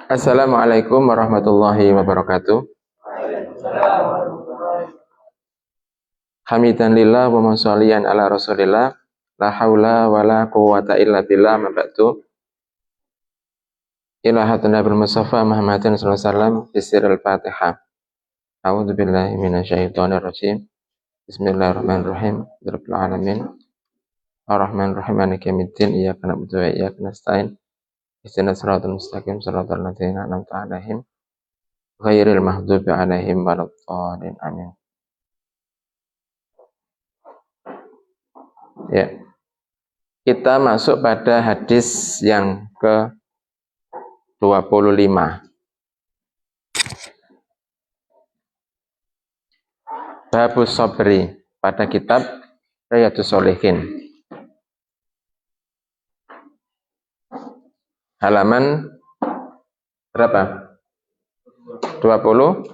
Assalamualaikum warahmatullahi wabarakatuh. Hamidan lillah wa sholliyan ala rasulillah. La haula wa la quwwata illa billah, ma ba'du. Ila hadratin Nabil Mustafa Muhammadin sallallahu alaihi wasallam fi sirril Fatihah. A'udzu billahi minasyaitonir rajim. Bismillahirrahmanirrahim. Rabbil alamin. Ar-Rahmanir Rahim. Maliki yaumiddin. Iyyaka na'budu wa iyyaka nasta'in. Ihdinas siratal mustaqim, siratal ladzina an'amta 'alaihim ghairil maghdubi 'alaihim waladdallin. Amin. Ya. Kita masuk pada hadis yang ke-25. Babus Sabri pada kitab Riyadhus Shalihin. Halaman berapa? 22.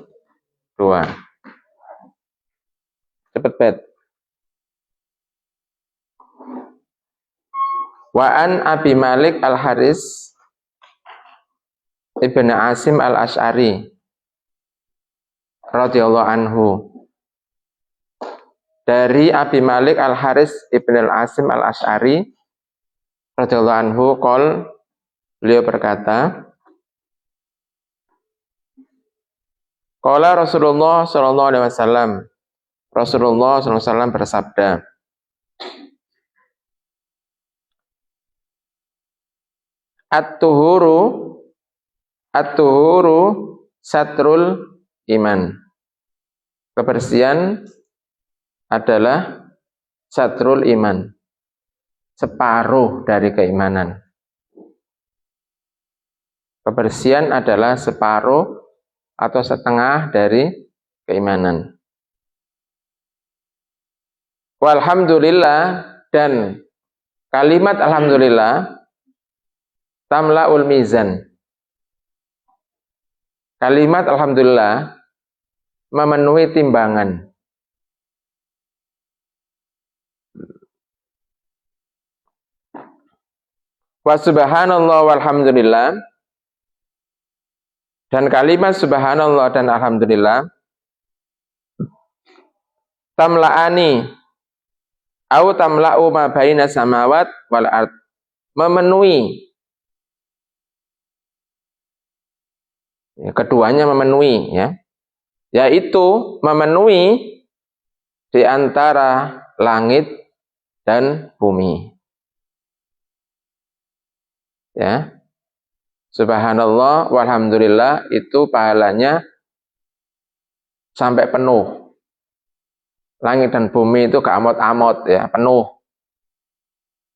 Cepet bet. Wa an Abi Malik Al-Haris Ibn Asim Al-Asy'ari radhiyallahu anhu. Dari Abi Malik Al-Haris Ibn Al-Asim Al-Asy'ari radhiyallahu anhu qol, beliau berkata, qala Rasulullah sallallahu alaihi wasallam, Rasulullah sallallahu alaihi wasallam bersabda, At-tuhuru satrul iman. Kebersihan adalah satrul iman, separuh dari keimanan. Kebersihan adalah separuh atau setengah dari keimanan. Walhamdulillah, dan kalimat alhamdulillah tamla'ul mizan. Kalimat alhamdulillah memenuhi timbangan. Wa subhanallah walhamdulillah, dan kalimat subhanallah dan alhamdulillah tamla'ani au tamla'u ma baina samawat wal ard, memenuhi. Keduanya memenuhi, ya, yaitu memenuhi di antara langit dan bumi. Ya, subhanallah walhamdulillah itu pahalanya sampai penuh. Langit dan bumi itu keamot-amot, ya, penuh.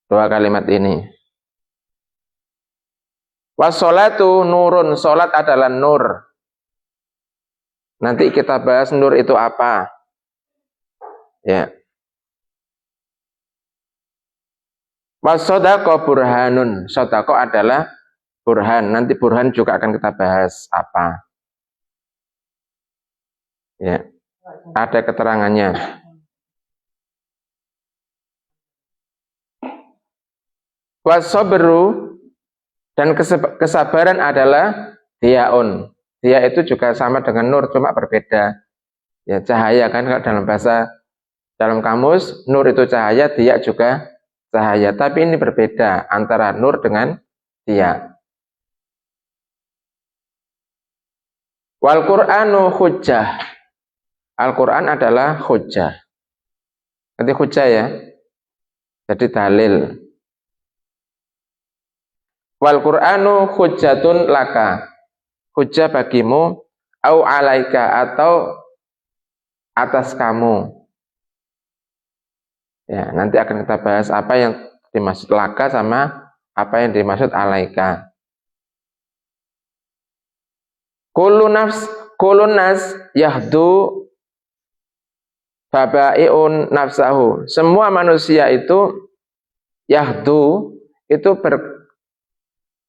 Dua kalimat ini. Wassolatu nurun, solat adalah nur. Nanti kita bahas nur itu apa. Ya. Wassodaqo burhanun, sodaqo adalah burhan. Nanti burhan juga akan kita bahas apa. Ya. Ada keterangannya. Wassobru, dan kesabaran adalah diaun. Dia itu juga sama dengan nur, cuma berbeda. Ya, cahaya kan, kalau dalam kamus, nur itu cahaya, dia juga cahaya. Tapi ini berbeda antara nur dengan dia. Wal Qur'anu hujjah. Al-Quran adalah hujjah. Nanti hujjah, ya. Jadi dalil. Wal Qur'anu hujjatun laka, hujjah bagimu, au alaika, atau atas kamu. Ya, nanti akan kita bahas apa yang dimaksud laka sama apa yang dimaksud alaika. Kulun nas yahdu babai'un nafsahu. Semua manusia itu yahdu itu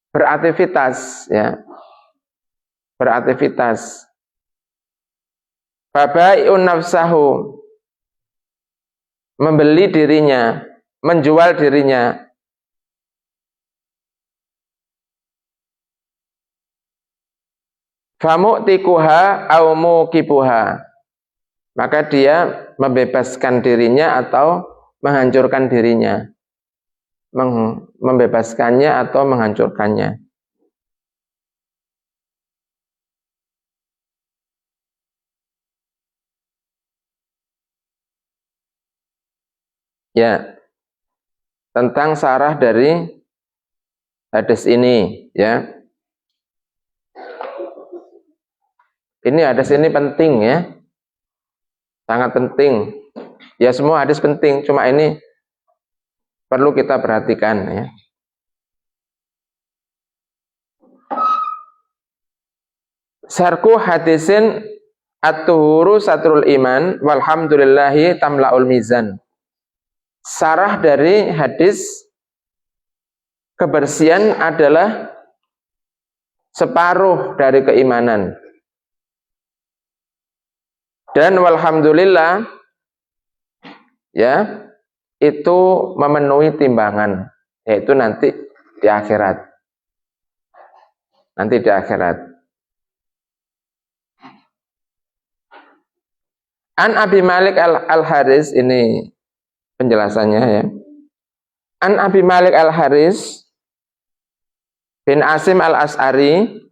beraktivitas, ya, beraktivitas. Babai'un nafsahu, membeli dirinya, menjual dirinya. famu'tikuha au muqibuha, maka dia membebaskan dirinya atau menghancurkan dirinya, membebaskannya atau menghancurkannya. Ya, tentang syarah dari hadis ini, ya. Ini hadis ini penting, ya. Sangat penting. Ya, semua hadis penting, cuma ini perlu kita perhatikan, ya. Sarku hadisin at-tuhuru satrul iman walhamdulillahi tamla'ul mizan. Sarah dari hadis kebersihan adalah separuh dari keimanan. Dan walhamdulillah, ya, itu memenuhi timbangan, yaitu nanti di akhirat. Nanti di akhirat. An Abi Malik al-Haris, ini penjelasannya, ya. An Abi Malik al-Haris bin Asim al-As'ari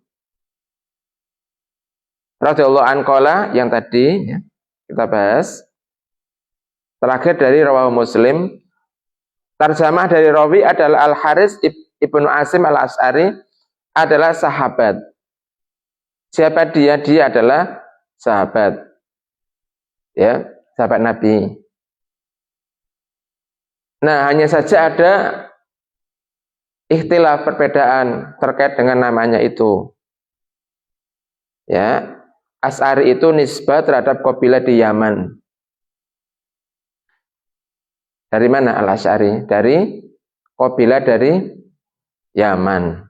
radhiyallahu anhu qala, yang tadi, ya, kita bahas. Terakhir dari rawahu Muslim. Tarjamah dari rawi adalah Al-Haris ibnu Asim al-As'ari adalah sahabat. Siapa dia? Dia adalah sahabat, ya, sahabat Nabi. Nah, hanya saja ada ikhtilaf, perbedaan terkait dengan namanya itu. Ya, As'ari itu nisbah terhadap kabilah di Yaman. Dari mana Al-Asy'ari? Dari kabilah dari Yaman.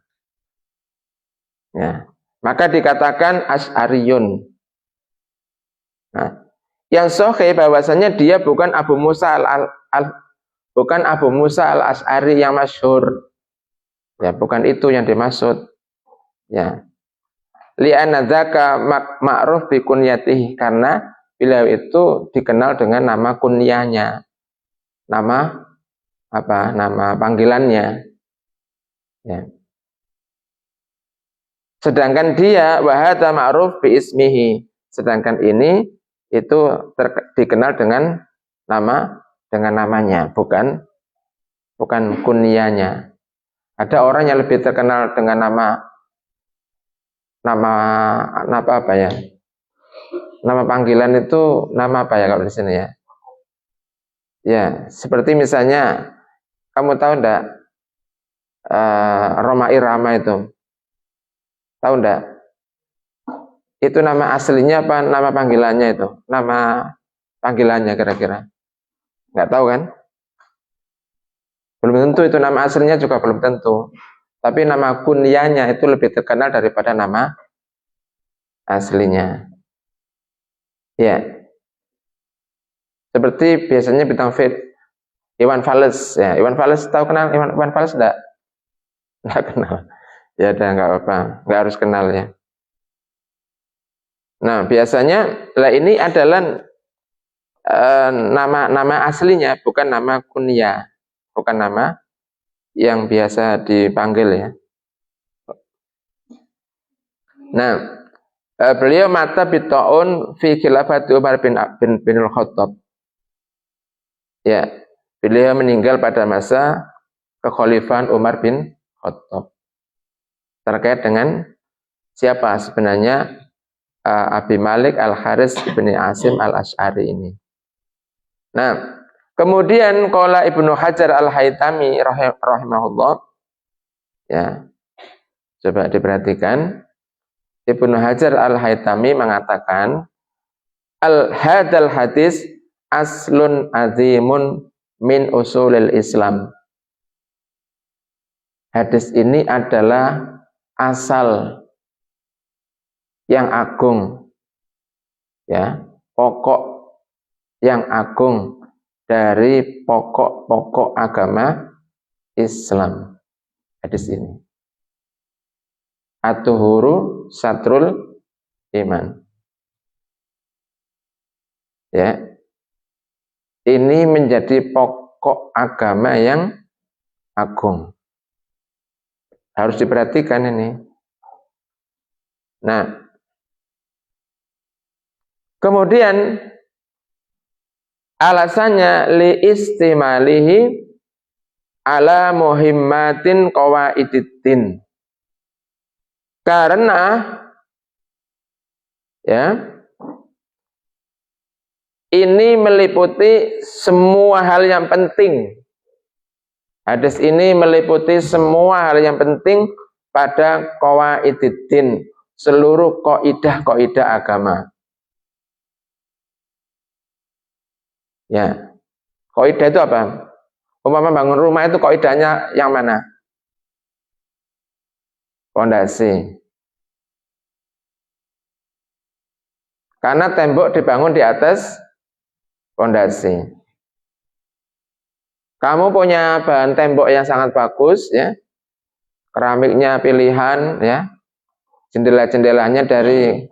Ya, maka dikatakan Asy'ariyun. Nah, yang sahih bahwasanya dia bukan Abu Musa al-Asy'ari yang masyhur. Ya, bukan itu yang dimaksud. Ya. Li'anna dzaka ma'ruf bi kunyatihi, karena beliau itu dikenal dengan nama kunyahnya. Nama apa? Nama panggilannya. Ya. Sedangkan dia wahada ma'ruf bi ismihi. Sedangkan ini itu dikenal dengan namanya, bukan kunyahnya. Ada orang yang lebih terkenal dengan nama apa ya? Nama panggilan itu nama apa ya kalau di sini, ya? Ya, seperti misalnya kamu tahu enggak Rhoma Irama itu? Tahu enggak? Itu nama aslinya apa nama panggilannya itu? Nama panggilannya kira-kira? Enggak tahu kan? Belum tentu itu nama aslinya, juga belum tentu. Tapi nama kunyahnya itu lebih terkenal daripada nama aslinya. Ya. Seperti biasanya bintang film Iwan Fals, ya. Iwan Fals, tahu kenal Iwan Fals enggak? Enggak kenal. Ya udah, enggak apa-apa, enggak harus kenal, ya. Nah, biasanya lah ini adalah nama aslinya, bukan nama kunyah, bukan nama yang biasa dipanggil, ya. Nah, beliau mata bita'un fi khilafati Umar bin Al-Khattab. Ya, beliau meninggal pada masa kekhalifahan Umar bin Khattab. Terkait dengan siapa sebenarnya Abi Malik al-Haris bin Asim al-Asy'ari ini. Nah, kemudian qala Ibnu Hajar al-Haytami rahimahullah, ya. Coba diperhatikan. Ibnu Hajar al-Haytami mengatakan hadal hadis aslun azimun min usulil Islam. Hadis ini adalah asal yang agung, ya, pokok yang agung dari pokok-pokok agama Islam. Hadis ini. At-tuhuru satrul iman. Ya. Ini menjadi pokok agama yang agung. Harus diperhatikan ini. Nah, kemudian alasannya li istimalihi ala muhimmatin qawaididdin. Karena ya ini meliputi semua hal yang penting. Hadis ini meliputi semua hal yang penting pada qawaididdin, seluruh kaidah-kaidah agama. Ya. Kaidah itu apa? Umpama bangun rumah itu kaidahnya yang mana? Pondasi. Karena tembok dibangun di atas pondasi. Kamu punya bahan tembok yang sangat bagus, ya, keramiknya pilihan, ya, jendela-jendelanya dari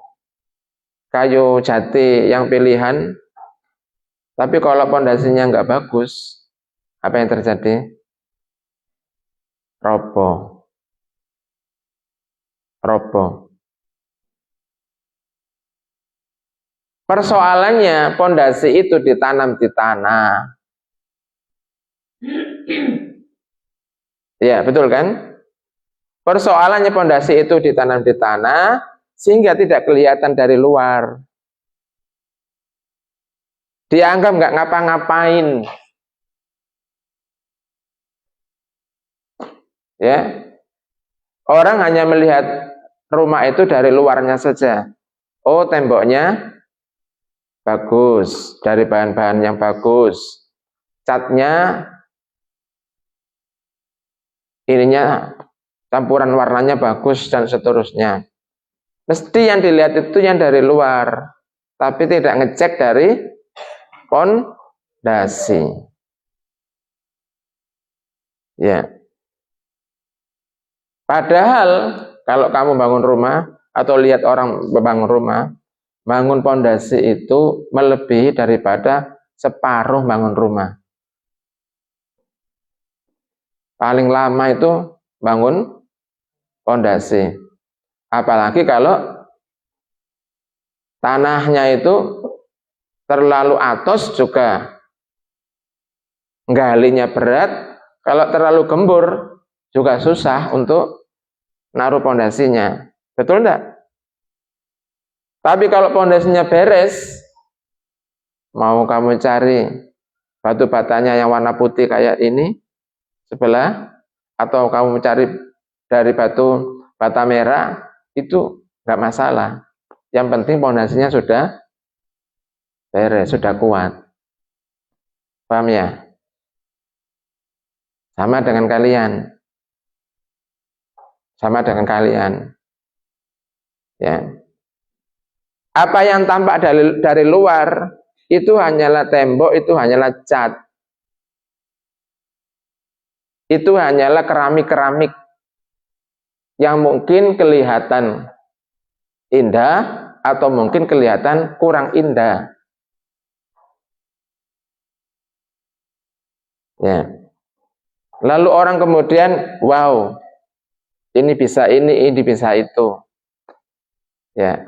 kayu jati yang pilihan. Tapi kalau pondasinya nggak bagus, apa yang terjadi? Roboh. Persoalannya pondasi itu ditanam di tanah. Ya, betul kan? Persoalannya pondasi itu ditanam di tanah sehingga tidak kelihatan dari luar. Dianggap nggak ngapa-ngapain. Ya. Orang hanya melihat rumah itu dari luarnya saja. Oh, temboknya bagus, dari bahan-bahan yang bagus. Catnya ininya campuran warnanya bagus dan seterusnya. Mesti yang dilihat itu yang dari luar, tapi tidak ngecek dari pondasi. Ya. Padahal kalau kamu bangun rumah atau lihat orang bangun rumah, bangun pondasi itu melebihi daripada separuh bangun rumah. Paling lama itu bangun pondasi. Apalagi kalau tanahnya itu terlalu atos juga galinya berat. Kalau terlalu gembur juga susah untuk naruh pondasinya. Betul enggak? Tapi kalau pondasinya beres, mau kamu cari batu batanya yang warna putih kayak ini sebelah, atau kamu cari dari batu bata merah, itu enggak masalah. Yang penting pondasinya sudah beres, sudah kuat. Paham ya? Sama dengan kalian. Sama dengan kalian. Ya. Apa yang tampak dari luar itu hanyalah tembok, itu hanyalah cat. Itu hanyalah keramik-keramik yang mungkin kelihatan indah atau mungkin kelihatan kurang indah. Ya. Lalu orang kemudian, wow, ini bisa ini bisa itu. Ya.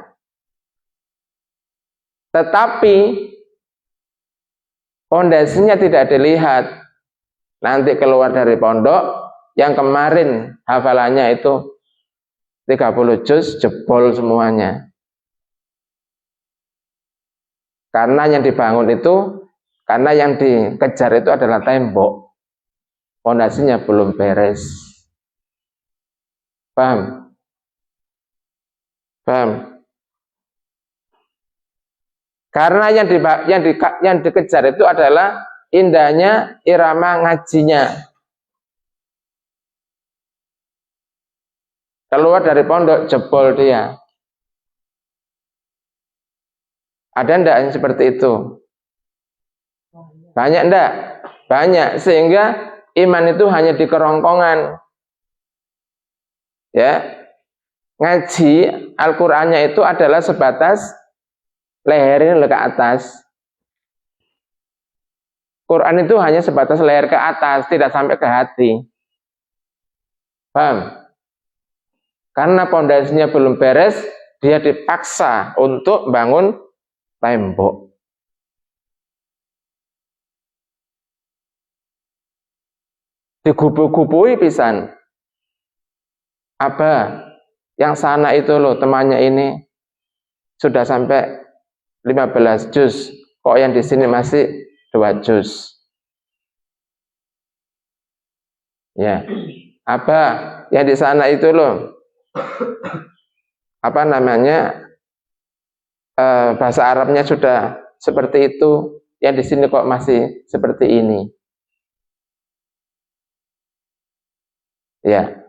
Tetapi pondasinya tidak dilihat. Nanti keluar dari pondok, yang kemarin hafalannya itu 30 juz, jebol semuanya. Karena yang dibangun itu, karena yang dikejar itu adalah tembok. Pondasinya belum beres. Paham? Paham? Karena yang dikejar itu adalah indahnya irama ngajinya. Keluar dari pondok, jebol dia. Ada enggak yang seperti itu? Banyak enggak? Banyak, sehingga iman itu hanya di kerongkongan. Ya. ngaji Al-Qur'annya itu adalah sebatas leher ke atas. Quran itu hanya sebatas leher ke atas, tidak sampai ke hati. Paham? Karena pondasinya belum beres, dia dipaksa untuk bangun tembok. Digubu-gubui pisan. Apa? Yang sana itu loh, temannya ini sudah sampai 15 juz. Kok yang di sini masih 2 juz? Ya. Apa? Yang di sana itu loh, apa namanya, bahasa Arabnya sudah seperti itu, yang di sini kok masih seperti ini. Ya.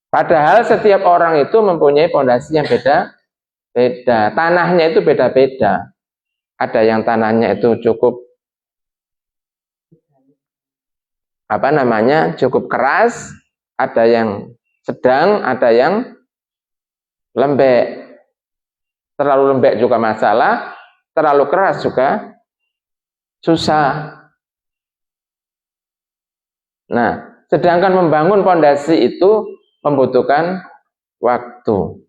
Padahal setiap orang itu mempunyai pondasi yang beda-beda. Tanahnya itu beda-beda. Ada yang tanahnya itu cukup apa namanya, cukup keras, ada yang sedang, ada yang lembek. Terlalu lembek juga masalah, terlalu keras juga susah. Nah, sedangkan membangun pondasi itu membutuhkan waktu.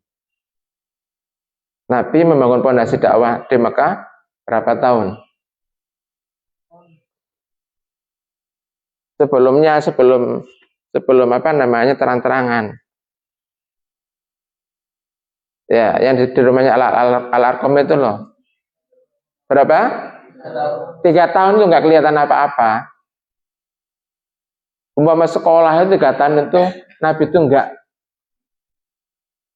Nabi membangun pondasi dakwah di Mekah berapa tahun? Sebelum apa namanya, terang-terangan. Ya, yang di rumahnya Al-Arqam itu loh. Berapa? 3 tahun itu nggak kelihatan apa-apa. Umpama sekolah itu 3 tahun itu Nabi itu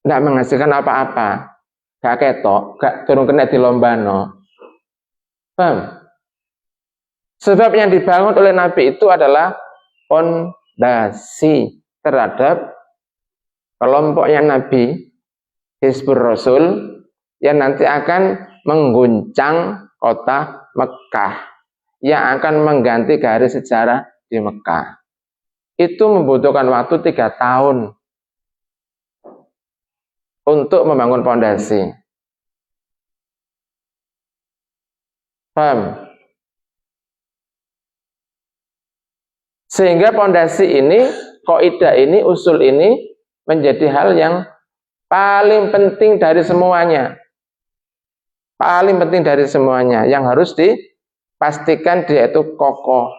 nggak menghasilkan apa-apa. Nggak ketok, nggak turun kena di lomba no. Paham? Sebab yang dibangun oleh Nabi itu adalah pondasi terhadap kelompoknya Nabi Hizbur Rasul yang nanti akan mengguncang kota Mekah, yang akan mengganti garis sejarah di Mekah. Itu membutuhkan waktu 3 tahun untuk membangun pondasi. Paham? Sehingga pondasi ini, kaidah ini, usul ini menjadi hal yang paling penting dari semuanya. Paling penting dari semuanya, yang harus dipastikan dia itu kokoh.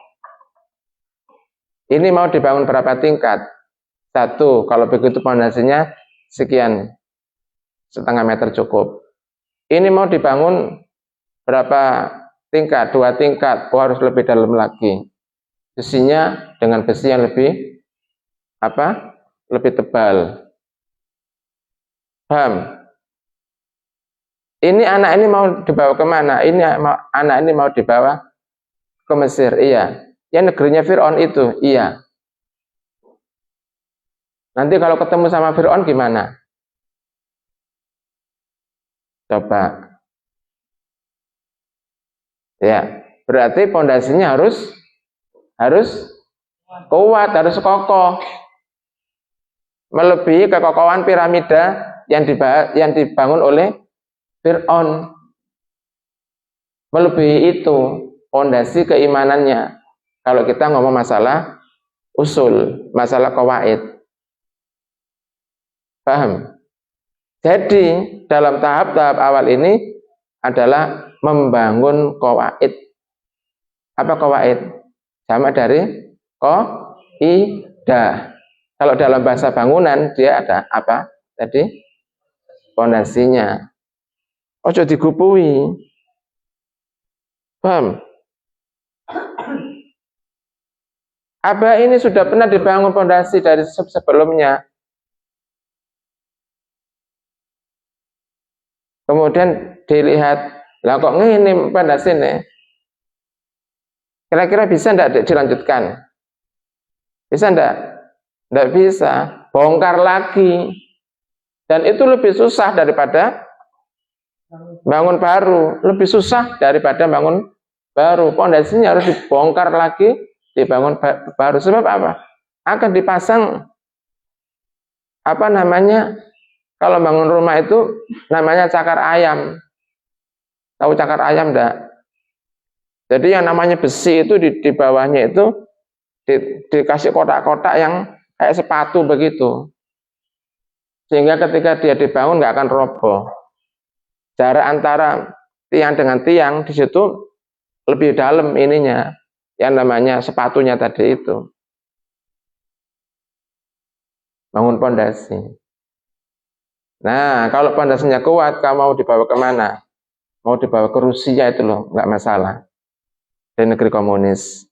Ini mau dibangun berapa tingkat? 1, kalau begitu pondasinya sekian, 0,5 meter cukup. Ini mau dibangun berapa tingkat? 2 tingkat, harus lebih dalam lagi. Besinya dengan besi yang lebih lebih tebal. Paham? Ini anak ini mau dibawa kemana? Anak ini mau dibawa ke Mesir, iya. Yang negerinya Fir'aun itu, iya. Nanti kalau ketemu sama Fir'aun gimana? Coba. Ya, berarti pondasinya harus kuat, harus kokoh. Melebihi kekokohan piramida yang dibangun oleh Fir'aun. Melebihi itu pondasi keimanannya. Kalau kita ngomong masalah usul, masalah qawaid. Paham? Jadi dalam tahap-tahap awal ini adalah membangun qawaid. Apa qawaid? Sama dari qaidah. Kalau dalam bahasa bangunan dia ada apa? Tadi pondasinya. Ojo digupui. Paham? Apa ini sudah pernah dibangun pondasi dari sebelumnya. Kemudian dilihat, lah kok ngene pondasi nih. Kira-kira bisa enggak dilanjutkan? Bisa enggak? Enggak bisa. Bongkar lagi. Dan itu lebih susah daripada bangun baru. Lebih susah daripada bangun baru. Pondasinya harus dibongkar lagi, dibangun baru. Sebab apa? Akan dipasang apa namanya, kalau bangun rumah itu namanya cakar ayam. Tahu cakar ayam enggak? Jadi yang namanya besi itu di bawahnya itu dikasih kotak-kotak yang kayak sepatu begitu. Sehingga ketika dia dibangun nggak akan roboh. Jarak antara tiang dengan tiang di situ lebih dalam ininya, yang namanya sepatunya tadi itu. Bangun pondasi. Nah, kalau pondasinya kuat, kamu mau dibawa kemana? Mau dibawa ke Rusia itu loh, nggak masalah. Di negeri komunis.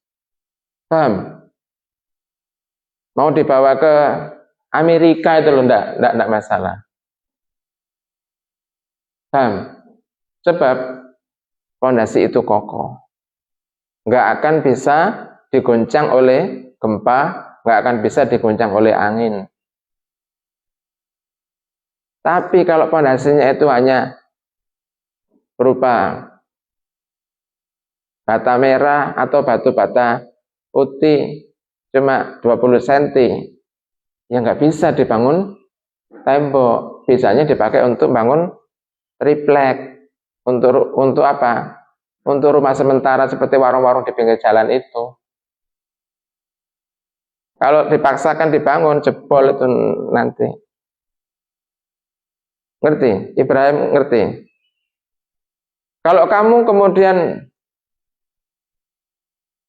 Paham? Mau dibawa ke Amerika itu loh, nggak masalah. Paham? Sebab pondasi itu kokoh. Nggak akan bisa digoncang oleh gempa, nggak akan bisa digoncang oleh angin. Tapi kalau pondasinya itu hanya berupa bata merah atau batu bata putih cuma 20 cm, ya nggak bisa dibangun tembok. Bisanya dipakai untuk bangun triplek, untuk apa? Untuk rumah sementara seperti warung-warung di pinggir jalan itu. Kalau dipaksakan dibangun, jebol itu nanti. Ngerti? Ibrahim ngerti? Kalau kamu kemudian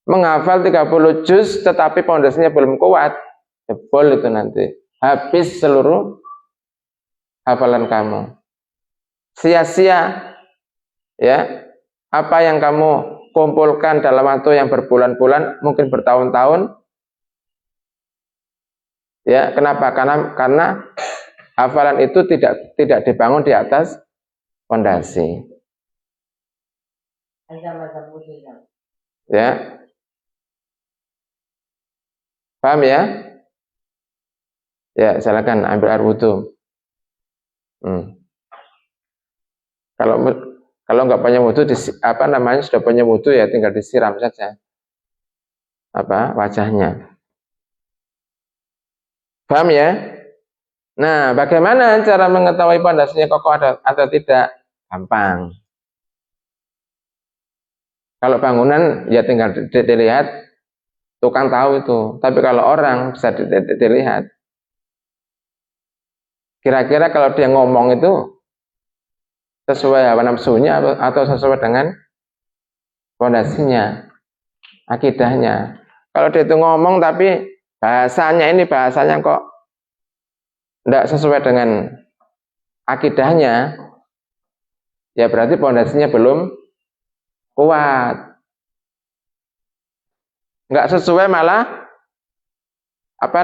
menghafal 30 juz tetapi pondasinya belum kuat, jebol itu nanti. Habis seluruh hafalan kamu. Sia-sia ya apa yang kamu kumpulkan dalam waktu yang berbulan-bulan, mungkin bertahun-tahun. Ya, kenapa? Karena hafalan itu tidak dibangun di atas fondasi. Ya. Paham ya? Ya, silakan ambil air wudhu. Kalau nggak punya wudhu, apa namanya, sudah punya wudhu ya tinggal disiram saja apa wajahnya. Paham ya? Nah, bagaimana cara mengetahui pondasinya kokoh atau tidak? Gampang. Kalau bangunan ya tinggal dilihat, tukang tahu itu. Tapi kalau orang bisa dilihat. Kira-kira kalau dia ngomong itu sesuai hawa nafsunya atau sesuai dengan pondasinya, akidahnya. Kalau dia itu ngomong tapi bahasanya kok tidak sesuai dengan akidahnya, ya berarti pondasinya belum kuat. Nggak sesuai malah apa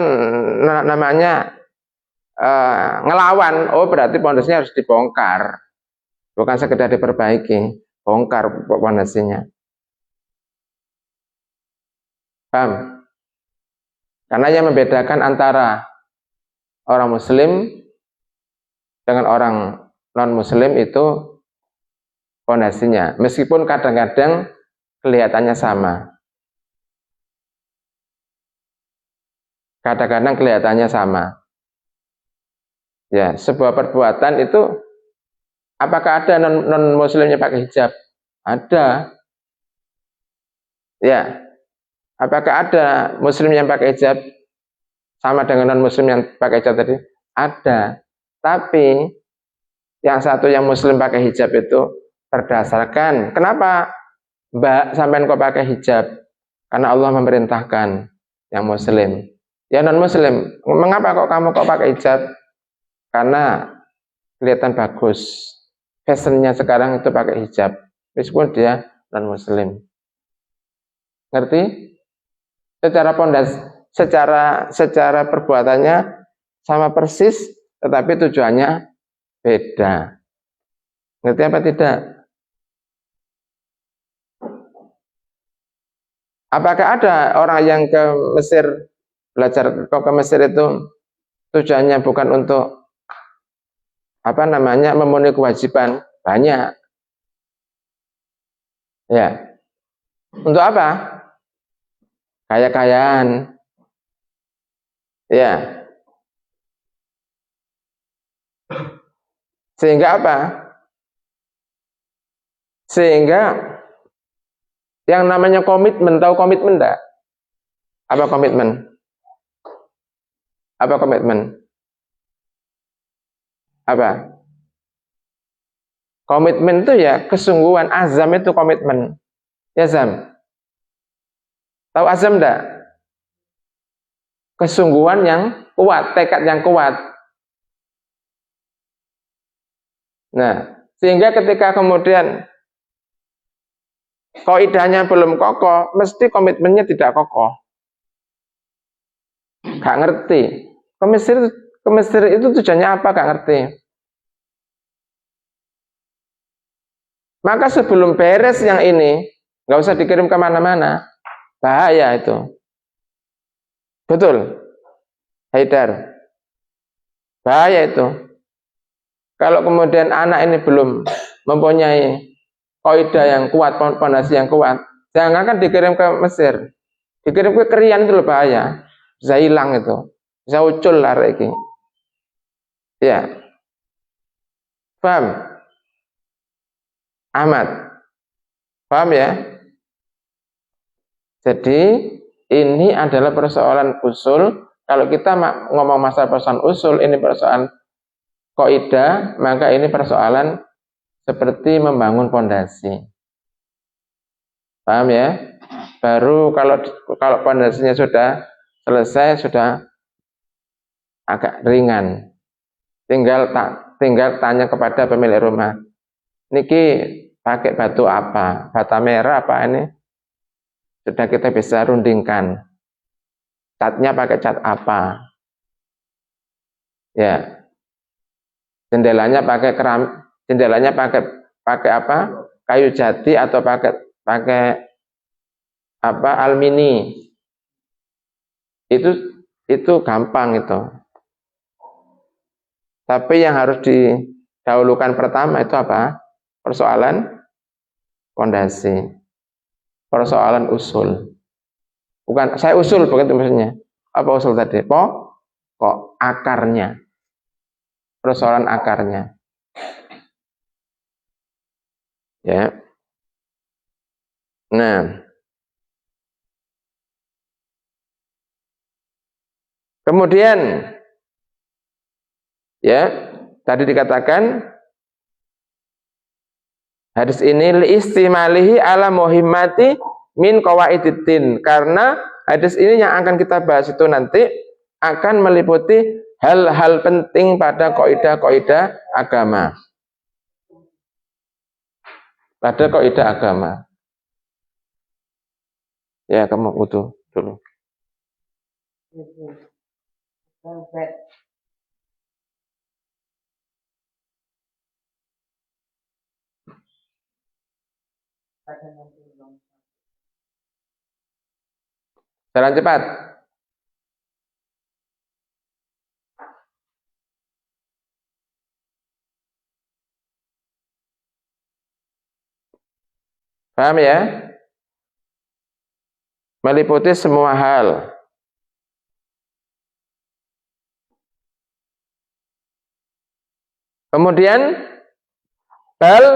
namanya ngelawan. Oh, berarti pondasinya harus dibongkar, bukan sekedar diperbaiki, bongkar pondasinya. Paham? Karena yang membedakan antara orang muslim dengan orang non muslim itu pondasinya, meskipun kadang-kadang kelihatannya sama. Kadang-kadang kelihatannya sama. Ya, sebuah perbuatan itu apakah ada non muslimnya pakai hijab? Ada. Ya. Apakah ada muslim yang pakai hijab sama dengan non muslim yang pakai hijab tadi? Ada. Tapi yang satu yang muslim pakai hijab itu berdasarkan, kenapa Mbak sampean kok pakai hijab? Karena Allah memerintahkan yang muslim. Ya non muslim, mengapa kamu pakai hijab? Karena kelihatan bagus. Fashionnya sekarang itu pakai hijab, meskipun dia non muslim. Ngerti? Secara perbuatannya sama persis, tetapi tujuannya beda. Ngerti apa tidak? Apakah ada orang yang ke Mesir, belajar ke Mesir itu tujuannya bukan untuk apa namanya memenuhi kewajiban? Banyak. Ya. Untuk apa? Kaya-kayaan. Ya. Sehingga apa? Sehingga yang namanya komitmen, tahu komitmen enggak? Apa komitmen? Apa komitmen? Apa? Komitmen itu ya kesungguhan, azam itu komitmen. Ya Zam. Tahu azam enggak? Kesungguhan yang kuat, tekad yang kuat. Nah, sehingga ketika kemudian kaidahnya belum kokoh, mesti komitmennya tidak kokoh. Gak ngerti. Ke Mesir itu tujuannya apa? Gak ngerti. Maka sebelum beres yang ini, nggak usah dikirim kemana-mana. Bahaya itu. Betul, Haidar. Bahaya itu. Kalau kemudian anak ini belum mempunyai kaidah yang kuat, fondasi yang kuat, jangan kan dikirim ke Mesir. Dikirim ke Krian itu bahaya. Bisa hilang itu. Bisa ucul lah lagi. Ya. Paham? Ahmad. Paham ya? Jadi ini adalah persoalan usul. Kalau kita ngomong masalah persoalan usul, ini persoalan kaidah, maka ini persoalan seperti membangun fondasi. Paham ya? Baru kalau fondasinya sudah selesai, sudah agak ringan. Tinggal tanya kepada pemilik rumah. Niki pakai batu apa? Bata merah apa ini? Sudah kita bisa rundingkan. Catnya pakai cat apa? Ya. Jendelanya pakai jendelanya pakai apa? Kayu jati atau pakai apa? Alumini. Itu gampang itu. Tapi yang harus didahulukan pertama itu apa? Persoalan fondasi. Persoalan usul. Bukan saya usul begitu maksudnya. Apa usul tadi? Kok akarnya. Persoalan akarnya. Ya. Nah. Kemudian ya, tadi dikatakan hadis ini liistimalihi ala muhimmati min qawaididdin, karena hadis ini yang akan kita bahas itu nanti akan meliputi hal-hal penting pada kaidah-kaidah agama. Pada kaidah agama. Ya, kamu wudu dulu. Jalan cepat. Paham ya? Meliputi semua hal. Kemudian bal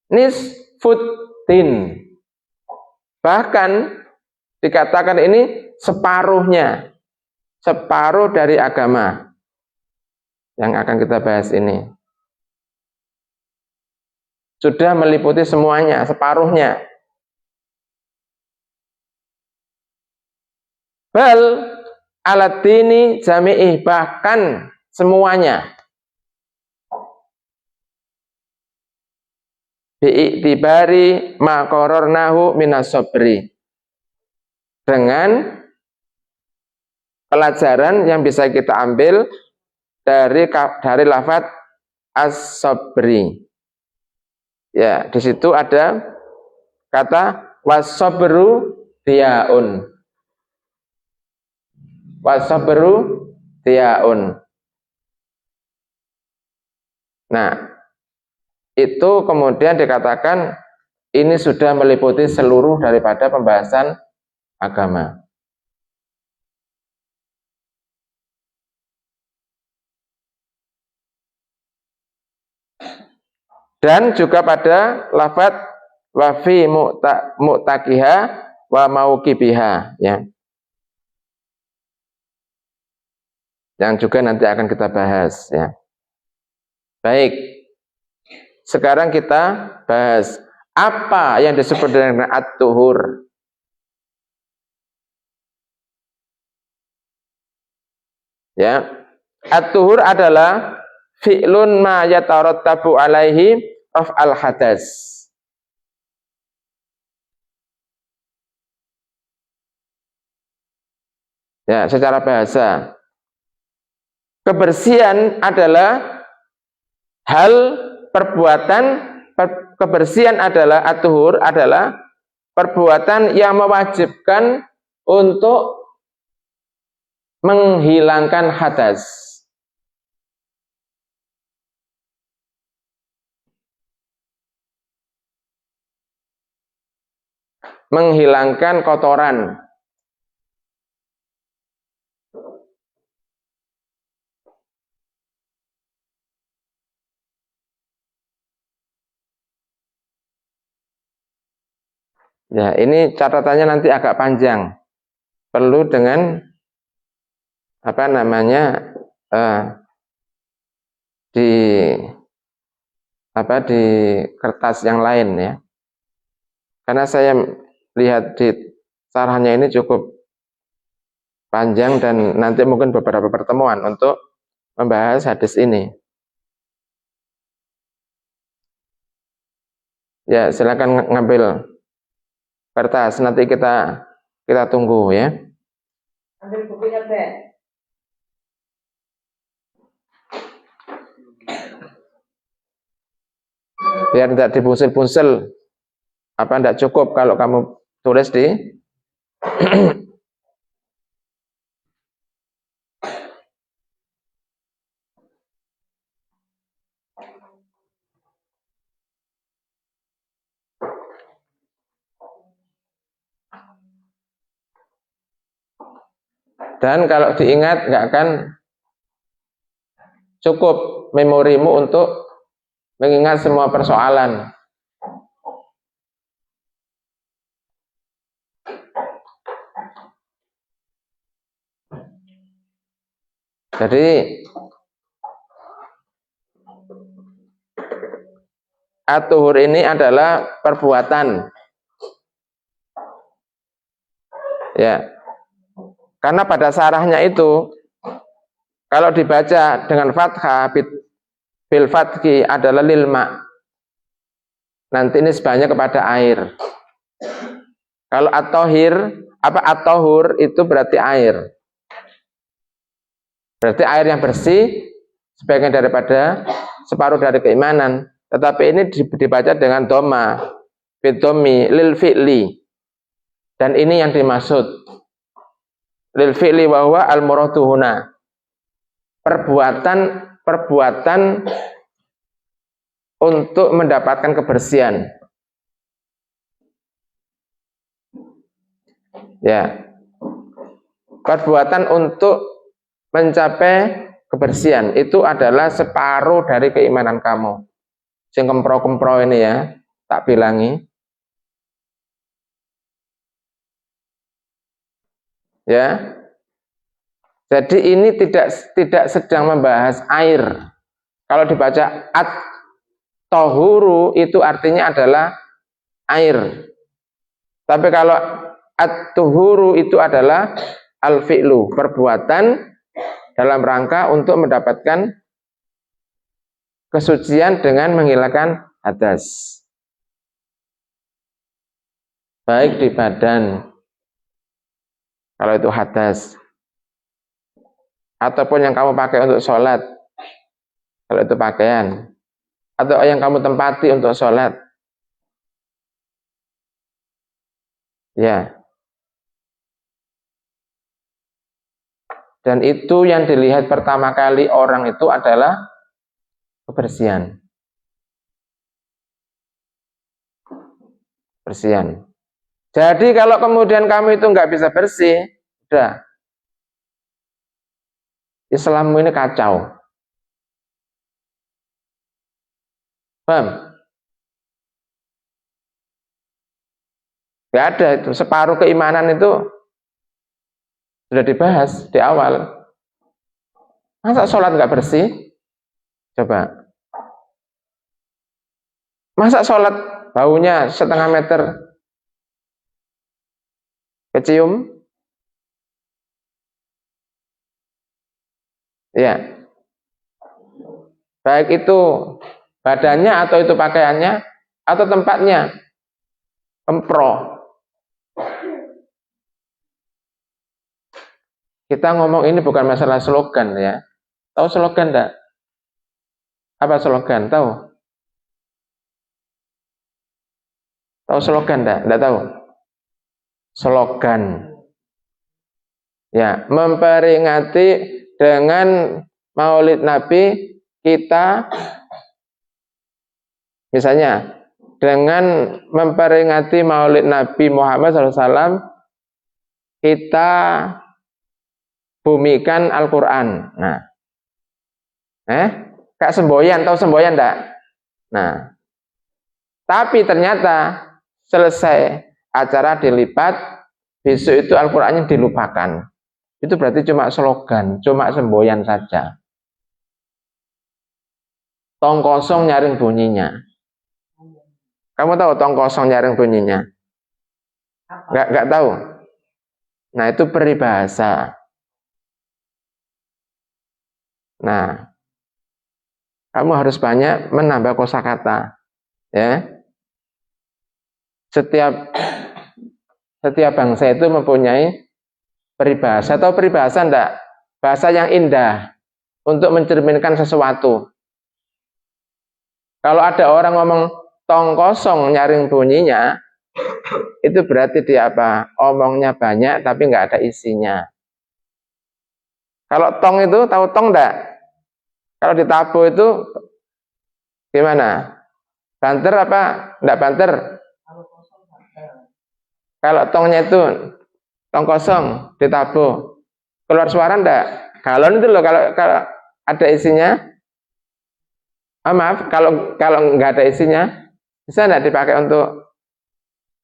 nisfuddin. Bahkan dikatakan ini separuhnya. Separuh dari agama. Yang akan kita bahas ini. Sudah meliputi semuanya, separuhnya. Bal alat dini jami'ih, bahkan semuanya. Bi'iktibari maqararnahu minas sabri. Dengan pelajaran yang bisa kita ambil dari lafaz as-sabri. Ya, di situ ada kata was-sabru diyaun. Was-sabru diyaun. Nah, itu kemudian dikatakan ini sudah meliputi seluruh daripada pembahasan agama. Dan juga pada lafadz wa fi mu'taqiha wa mauqibiha, ya. Yang juga nanti akan kita bahas, ya. Baik. Sekarang kita bahas apa yang disebut dengan at-tuhur. Ya. At-tuhur adalah fi'lun ma yatarattabu alaihi raf'al hadas. Ya, secara bahasa. Kebersihan adalah hal perbuatan, kebersihan adalah at-tuhur adalah perbuatan yang mewajibkan untuk menghilangkan hadas. Menghilangkan kotoran. Ya, ini catatannya nanti agak panjang. Perlu dengan apa namanya di kertas yang lain, ya. Karena saya lihat di sarahnya ini cukup panjang dan nanti mungkin beberapa pertemuan untuk membahas hadis ini. Ya, silakan ngambil kertas, nanti kita tunggu, ya. Ambil bukunya, Teh. Biar tidak dipunsel-punsel. Apa tidak cukup kalau kamu tulis di dan kalau diingat nggak akan cukup memorimu untuk mengingat semua persoalan. Jadi at-tuhur ini adalah perbuatan. Ya. Karena pada sarahnya itu kalau dibaca dengan fathah bil fathi adalah lilma. Nanti ini sebanyak kepada air. Kalau at-tahur itu berarti air. Berarti air yang bersih sebagian daripada separuh dari keimanan. Tetapi ini dibaca dengan dhamma, bidomi lil fi'li. Dan ini yang dimaksud lil fi'li wa huwa al muradu huna. Perbuatan untuk mendapatkan kebersihan. Ya. Perbuatan untuk mencapai kebersihan itu adalah separuh dari keimanan kamu. Sing kempro-kempro ini, ya, tak bilangi. Ya. Jadi ini tidak sedang membahas air. Kalau dibaca at-tahuru itu artinya adalah air. Tapi kalau at-tuhuru itu adalah al-fi'lu, perbuatan dalam rangka untuk mendapatkan kesucian dengan menghilangkan hadas. Baik di badan, kalau itu hadas, ataupun yang kamu pakai untuk sholat, kalau itu pakaian, atau yang kamu tempati untuk sholat. Ya. Dan itu yang dilihat pertama kali orang itu adalah kebersihan. Bersihan. Jadi kalau kemudian kamu itu nggak bisa bersih, udah, Islammu ini kacau. Paham? Nggak ada itu. Separuh keimanan itu sudah dibahas di awal. Masa sholat nggak bersih? Coba. Masa sholat baunya setengah meter kecium? Ya. Baik itu badannya atau itu pakaiannya atau tempatnya. Emproh. Kita ngomong ini bukan masalah slogan ya. Tahu slogan enggak? Apa slogan? Tahu? Tahu slogan enggak? Enggak tahu. Slogan. Ya, memperingati dengan Maulid Nabi kita, misalnya dengan memperingati Maulid Nabi Muhammad SAW, kita bumikan Al-Quran. Nah, kayak semboyan, tahu semboyan enggak? Nah, tapi ternyata selesai acara dilipat, besok itu Al-Qurannya dilupakan. Itu berarti cuma slogan, cuma semboyan saja. Tong kosong nyaring bunyinya. Kamu tahu tong kosong nyaring bunyinya? Enggak tahu. Nah, itu peribahasa. Nah, kamu harus banyak menambah kosakata, ya. Setiap bangsa itu mempunyai peribahasa atau peribahasa enggak? Bahasa yang indah untuk mencerminkan sesuatu. Kalau ada orang ngomong tong kosong nyaring bunyinya, itu berarti dia apa? Omongnya banyak tapi enggak ada isinya. Kalau tong itu, tahu tong enggak? Kalau ditabuh itu gimana? Banter apa? Enggak banter? Kalau tongnya itu tong kosong ditabuh, keluar suara enggak? Galon itu loh, kalau ada isinya. Maaf, kalau enggak ada isinya, bisa enggak dipakai untuk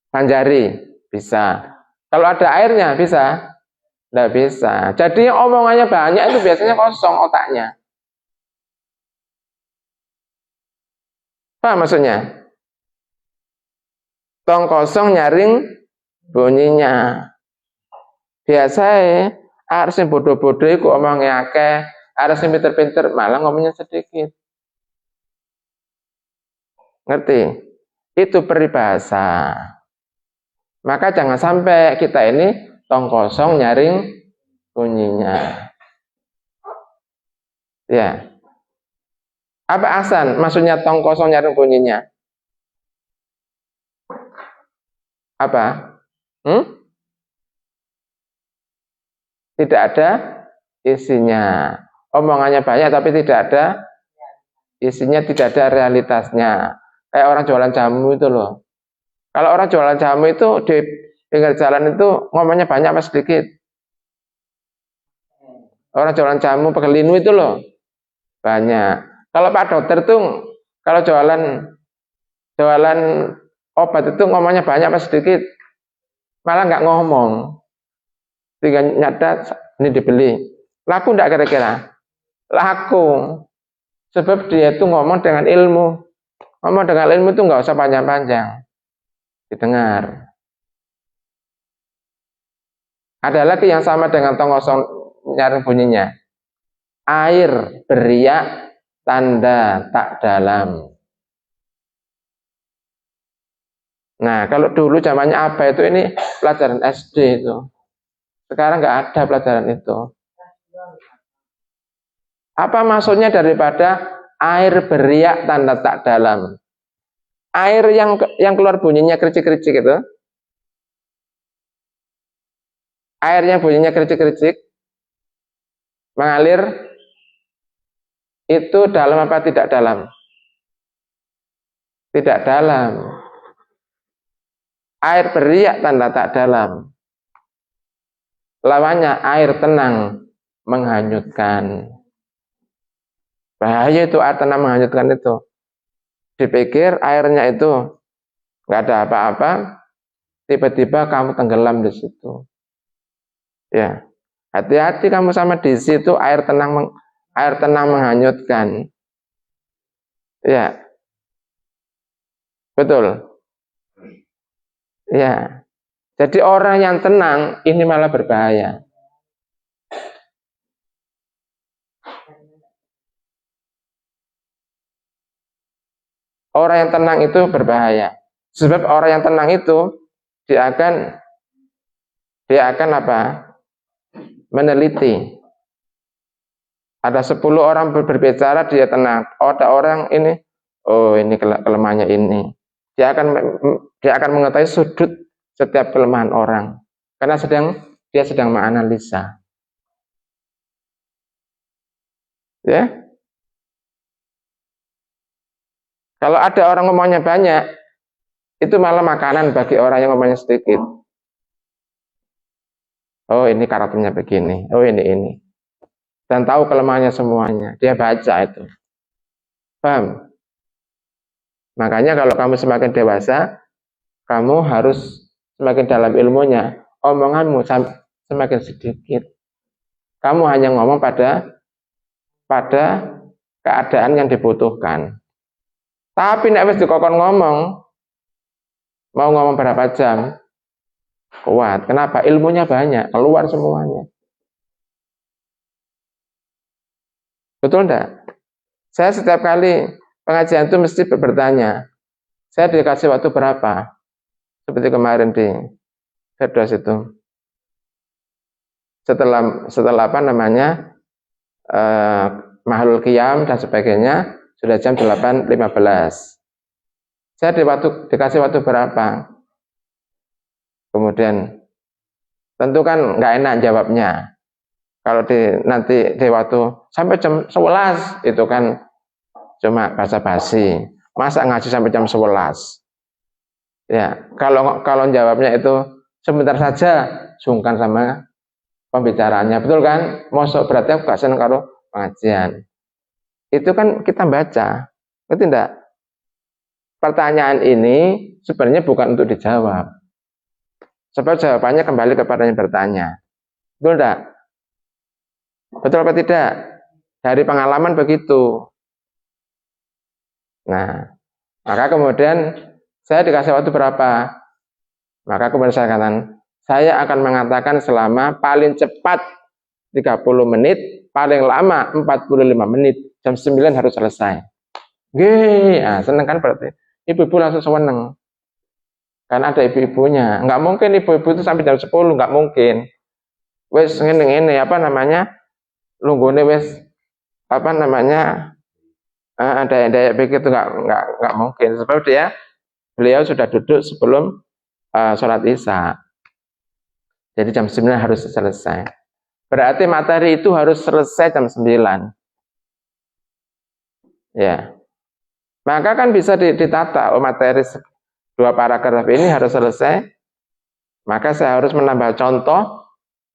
banjari? Bisa. Kalau ada airnya, bisa? Enggak bisa. Jadi omongannya banyak itu biasanya kosong otaknya. Apa maksudnya? Tong kosong nyaring bunyinya. Biasa harus yang bodoh-bodoh itu omongnya akeh, harus yang pinter-pinter malah ngomongnya sedikit. Ngerti? Itu peribahasa. Maka jangan sampai kita ini tong kosong nyaring bunyinya. Ya. Apa Ahsan? Maksudnya tong kosong nyaring bunyinya? Apa? Tidak ada isinya. Omongannya banyak tapi tidak ada isinya, tidak ada realitasnya. Kayak orang jualan jamu itu loh. Kalau orang jualan jamu itu di pinggir jalan itu ngomongnya banyak apa sedikit? Orang jualan jamu pakai linu itu loh, banyak. Kalau Pak Dokter tuh kalau jualan obat itu ngomongnya banyak apa sedikit? Malah nggak ngomong. Tiga nyata ini dibeli. Laku enggak kira-kira? Laku. Sebab dia itu ngomong dengan ilmu. Ngomong dengan ilmu itu nggak usah panjang-panjang. Didengar. Ada lagi yang sama dengan tong kosong nyaring bunyinya. Air beriak tanda tak dalam. Nah, kalau dulu zamannya apa itu, ini pelajaran SD itu. Sekarang nggak ada pelajaran itu. Apa maksudnya daripada air beriak tanda tak dalam? Air yang keluar bunyinya kericik-kericik itu. Air yang bunyinya kericik-kericik mengalir itu dalam apa tidak dalam? Tidak dalam. Air beriak tanda tak dalam. Lawannya air tenang menghanyutkan. Bahaya itu air tenang menghanyutkan itu. Dipikir airnya itu nggak ada apa-apa, tiba-tiba kamu tenggelam di situ. Ya, hati-hati kamu sama di situ, air tenang menghanyutkan. Ya, betul. Ya, jadi orang yang tenang ini malah berbahaya. Orang yang tenang itu berbahaya. Sebab orang yang tenang itu dia akan apa? Meneliti. Ada 10 orang berbicara dia tenang. Oh, ada orang ini, oh ini kelemahannya ini. Dia akan mengetahui sudut setiap kelemahan orang. Karena dia sedang menganalisa. Ya. Kalau ada orang ngomongnya banyak, itu malah makanan bagi orang yang ngomongnya sedikit. Oh ini karakternya begini, oh ini. Dan tahu kelemahannya semuanya, dia baca itu. Paham? Makanya kalau kamu semakin dewasa, kamu harus semakin dalam ilmunya. Omonganmu semakin sedikit. Kamu hanya ngomong pada keadaan yang dibutuhkan. Tapi nek wis dikokon ngomong, mau ngomong berapa jam, kuat. Kenapa? Ilmunya banyak, keluar semuanya. Betul enggak? Saya setiap kali pengajian itu mesti bertanya, saya dikasih waktu berapa? Seperti kemarin di Firdaus itu. Setelah apa namanya, Mahlul Qiyam dan sebagainya, sudah jam 8.15. Saya dikasih waktu berapa? Kemudian tentu kan nggak enak jawabnya. Kalau nanti di waktu sampai jam 11 itu kan cuma basa-basi. Masa ngaji sampai jam 11? Ya, kalau jawabnya itu sebentar saja, sungkan sama pembicaraannya, betul kan? Mosok berarti aku gak seneng kalau pengajian. Itu kan kita baca, ngerti enggak? Pertanyaan ini sebenarnya bukan untuk dijawab. Sebab jawabannya kembali kepada yang bertanya. Betul enggak? Betul apa tidak? Dari pengalaman begitu. Nah, maka kemudian saya dikasih waktu berapa? Maka kemudian saya katakan, saya akan mengatakan selama paling cepat 30 menit, paling lama 45 menit. Jam 9 harus selesai. Nah, seneng kan berarti. Ibu-ibu langsung seneng. Kan ada ibu-ibunya. Nggak mungkin ibu-ibu itu sampai jam 10, nggak mungkin. Wes ngene apa namanya? Lunggune wes apa namanya? Ada begitu nggak mungkin. Sebab beliau sudah duduk sebelum sholat isya. Jadi jam 9 harus selesai. Berarti materi itu harus selesai jam 9. Ya. Maka kan bisa ditata, materi 2 paragraf ini harus selesai. Maka saya harus menambah contoh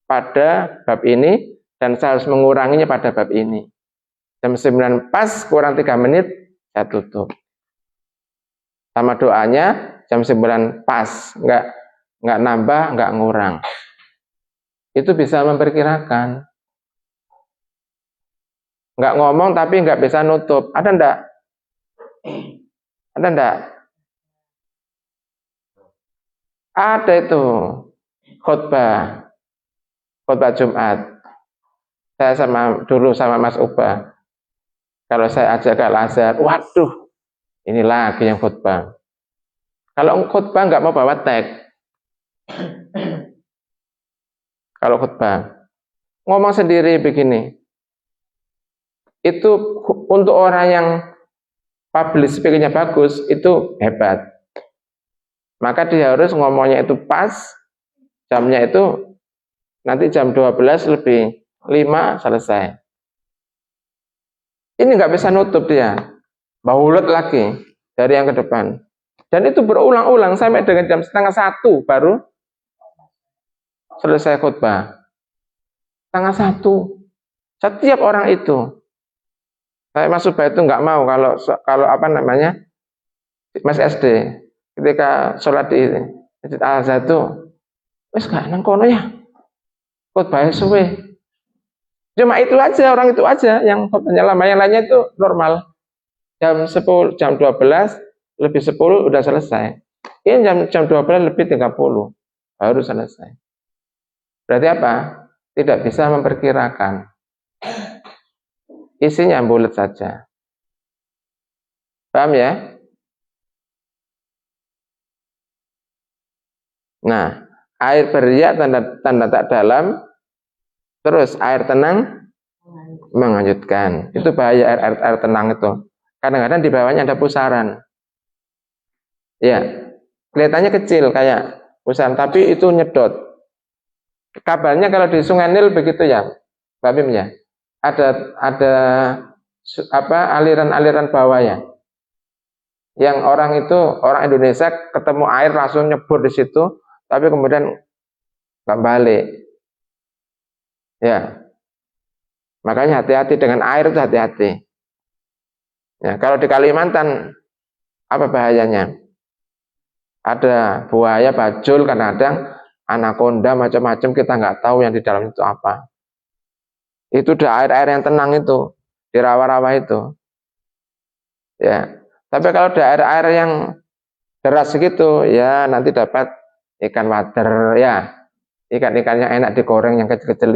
pada bab ini dan saya harus menguranginya pada bab ini. Jam 9 pas kurang 3 menit saya tutup. Sama doanya jam 9 pas, nggak nambah, nggak ngurang. Itu bisa memperkirakan. Nggak ngomong tapi nggak bisa nutup. Ada enggak? Ada enggak? Ada itu khutbah Jumat. Saya dulu sama Mas Uba. Kalau saya ajak ke Al-Azhar, waduh, ini lagi yang khutbah. Kalau khutbah nggak mau bawa teks. Kalau khutbah ngomong sendiri begini, itu untuk orang yang public speaking-nya bagus, itu hebat. Maka dia harus ngomongnya itu pas, jamnya itu nanti jam 12 lebih 5 selesai. Ini nggak bisa nutup dia, baulet lagi dari yang ke depan. Dan itu berulang-ulang sampai dengan jam 12:30 baru selesai khutbah. 12:30. Setiap orang itu. Saya Mas Subah itu nggak mau kalau apa namanya Mas SD ketika sholat Masjid Al-Azhar itu wis gak nang kono ya. Khotbah suwe. Cuma itu aja, orang itu aja yang khotbahnya lama, yang lainnya itu normal. Jam 10, jam 12 lebih 10 udah selesai. Ini jam 12 lebih 30 baru selesai. Berarti apa? Tidak bisa memperkirakan. Isinya bulat saja. Paham ya? Nah, air beriak tanda tak dalam, terus air tenang menghanyutkan. Itu bahaya air tenang itu. Kadang-kadang di bawahnya ada pusaran. Ya, kelihatannya kecil kayak pusaran, tapi itu nyedot. Kabarnya kalau di Sungai Nil begitu ya, Mbak Bim ya. Ada aliran-aliran bawah ya. Yang orang Indonesia ketemu air langsung nyebur di situ, tapi kemudian nggak balik. Ya, makanya hati-hati dengan air itu hati-hati. Ya, kalau di Kalimantan apa bahayanya? Ada buaya, bajul, kadang-kadang anakonda, macam-macam kita nggak tahu yang di dalam itu apa. Itu udah air-air yang tenang itu, di rawa-rawa itu. Ya, tapi kalau ada air-air yang deras segitu, ya nanti dapat ikan wader, ya ikan-ikan yang enak digoreng yang kecil-kecil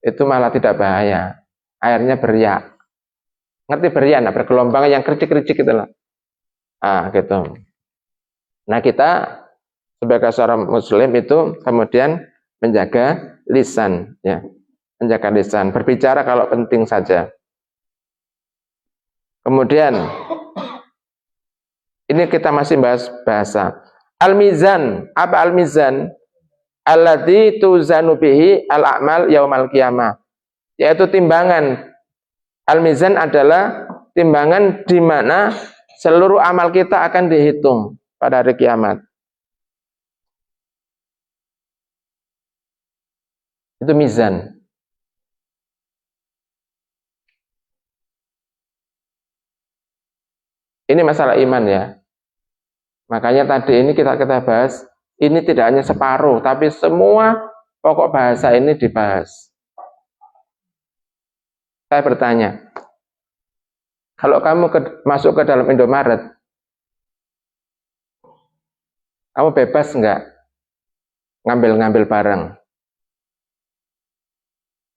itu malah tidak bahaya. Airnya beriak. Ngerti beriak, nah, bergelombang yang kericik-kericik gitu loh. Gitu. Nah, kita sebagai seorang muslim itu kemudian menjaga lisan, ya. Menjaga lisan, berbicara kalau penting saja. Kemudian ini kita masih bahas bahasa. Al-mizan, apa al-mizan? Alladzi tuzanu bihi al-a'mal yaumal qiyamah. Yaitu timbangan. Al-mizan adalah timbangan di mana seluruh amal kita akan dihitung pada hari kiamat. Itu mizan. Ini masalah iman ya. Makanya tadi ini kita bahas, ini tidak hanya separuh, tapi semua pokok bahasa ini dibahas. Saya bertanya, kalau kamu masuk ke dalam Indomaret, kamu bebas nggak ngambil barang?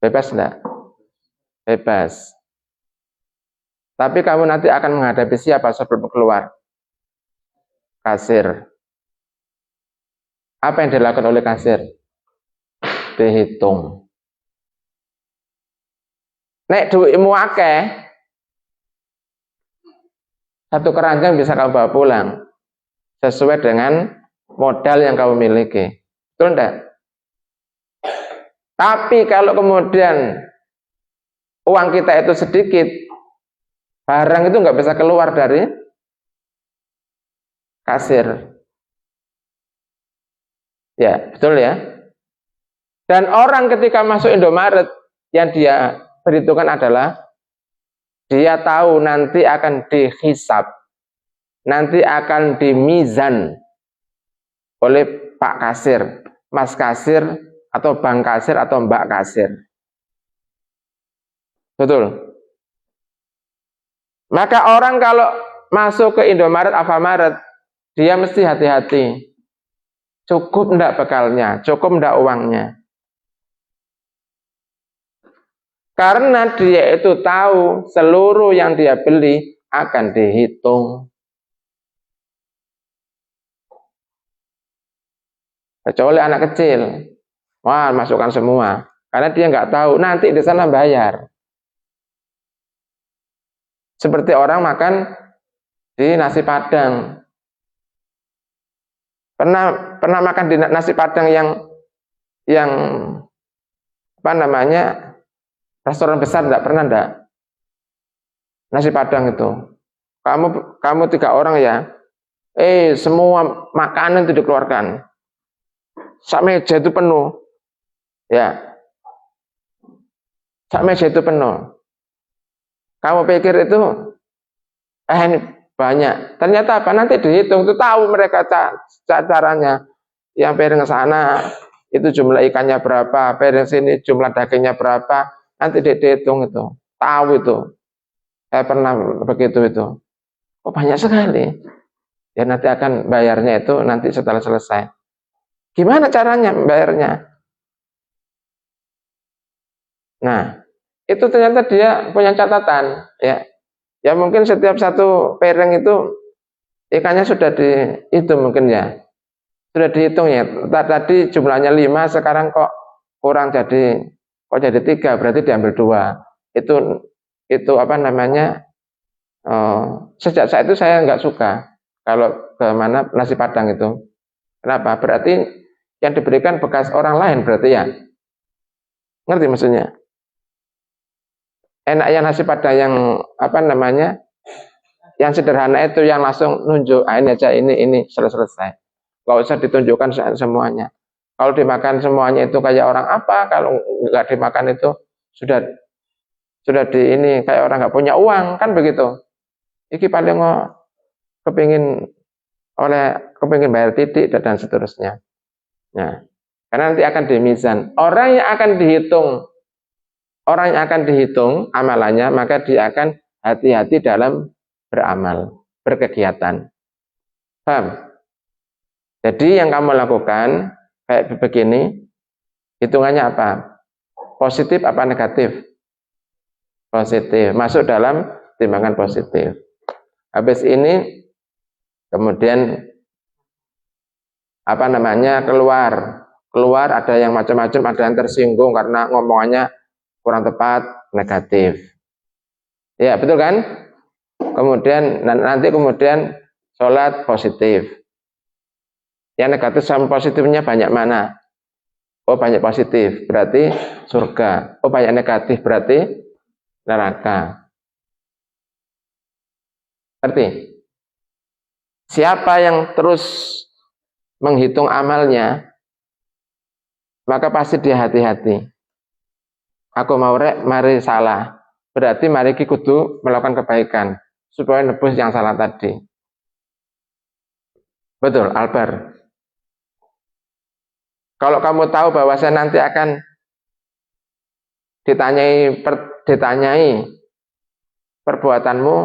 Bebas nggak? Bebas. Tapi kamu nanti akan menghadapi siapa sebelum keluar? Kasir. Apa yang dilakukan oleh kasir? Dihitung. Nek duitmu akeh, satu keranjang bisa kamu bawa pulang sesuai dengan modal yang kamu miliki. Betul enggak? Tapi kalau kemudian uang kita itu sedikit, barang itu nggak bisa keluar dari kasir. Ya, betul ya. Dan orang ketika masuk Indomaret, yang dia perhitungkan adalah dia tahu nanti akan dihisab, nanti akan dimizan oleh Pak Kasir, Mas Kasir, atau Bang Kasir, atau Mbak Kasir. Betul. Maka orang kalau masuk ke Indomaret, Alfamaret, dia mesti hati-hati. Cukup enggak bekalnya, cukup enggak uangnya. Karena dia itu tahu seluruh yang dia beli akan dihitung. Kecuali anak kecil, wah masukkan semua. Karena dia nggak tahu nanti di sana bayar. Seperti orang makan di nasi padang. Pernah makan di nasi padang yang apa namanya, restoran besar, enggak pernah enggak? Nasi padang itu. Kamu 3 orang ya. Semua makanan itu dikeluarkan. Sak meja itu penuh. Ya. Sak meja itu penuh. Kamu pikir itu ini banyak. Ternyata apa? Nanti dihitung, itu tahu mereka caranya. Yang piring sana itu jumlah ikannya berapa, piring sini jumlah dagingnya berapa, nanti dihitung itu. Tahu itu. Saya pernah begitu itu. Oh, banyak sekali. Ya nanti akan bayarnya itu nanti setelah selesai. Gimana caranya bayarnya? Nah, itu ternyata dia punya catatan, ya. Ya mungkin setiap satu piring itu ikannya sudah dihitung mungkin ya. Sudah dihitung ya. Tadi jumlahnya 5, sekarang kok kurang jadi 3, berarti diambil 2. Itu apa namanya? Sejak saat itu saya nggak suka kalau ke mana nasi Padang itu. Kenapa? Berarti yang diberikan bekas orang lain berarti ya. Ngerti maksudnya? Enaknya nasi Padang yang apa namanya? Yang sederhana itu yang langsung nunjuk, ini aja, ini selesai. Gak usah ditunjukkan semuanya. Kalau dimakan semuanya itu kayak orang apa? Kalau nggak dimakan itu sudah di ini kayak orang nggak punya uang, kan begitu. Iki paling kepingin bayar titik dan seterusnya. Nah, karena nanti akan dimizan. Orang yang akan dihitung amalannya, maka dia akan hati-hati dalam beramal, berkegiatan. Paham? Jadi yang kamu lakukan kayak begini, hitungannya apa? Positif apa negatif? Positif. Masuk dalam timbangan positif. Habis ini kemudian apa namanya keluar ada yang macam-macam, ada yang tersinggung karena ngomongannya kurang tepat, negatif. Ya betul kan? Kemudian nanti sholat positif. Yang negatif sama positifnya banyak mana? Oh banyak positif, berarti surga. Oh banyak negatif, berarti neraka. Ngerti? Siapa yang terus menghitung amalnya, maka pasti dia hati-hati. Aku mau mari salah. Berarti mari kudu melakukan kebaikan supaya nebus yang salah tadi. Betul, Albert. Kalau kamu tahu bahwa saya nanti akan ditanyai perbuatanmu,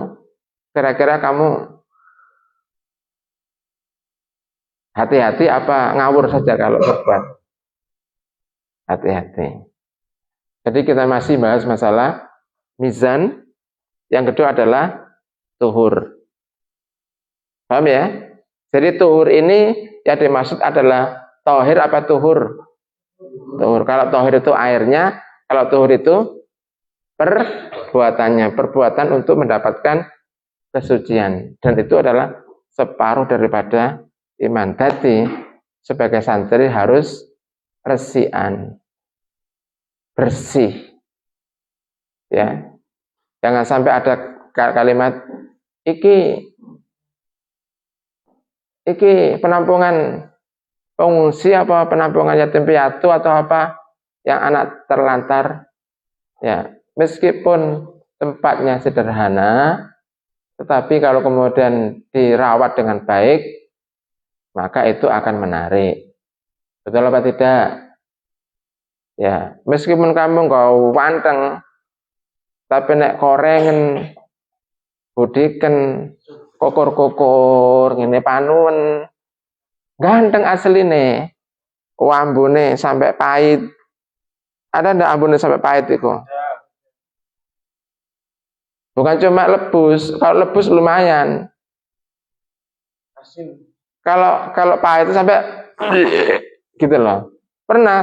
kira-kira kamu hati-hati apa ngawur saja kalau berbuat? Hati-hati. Jadi kita masih bahas masalah mizan. Yang kedua adalah tuhur. Paham ya? Jadi tuhur ini yang dimaksud adalah tohir apa tuhur? Tuhur. Kalau tohir itu airnya, kalau tuhur itu perbuatannya. Perbuatan untuk mendapatkan kesucian. Dan itu adalah separuh daripada iman. Jadi sebagai santri harus resian, bersih. Ya. Jangan sampai ada kalimat iki penampungan pengungsi apa penampungan yatim piatu atau apa yang anak terlantar. Ya, meskipun tempatnya sederhana, tetapi kalau kemudian dirawat dengan baik, maka itu akan menarik. Betul apa tidak? Ya, meskipun kamu nggak wanteng, tapi nek korengen, budiken, kokor-kokor, ngene panuen, ganteng asline, ambune sampai pahit. Ada ndak ambune sampai pahit itu? Bukan cuma lebus, kalau lebus lumayan. Kalau pahit itu sampai gitu loh.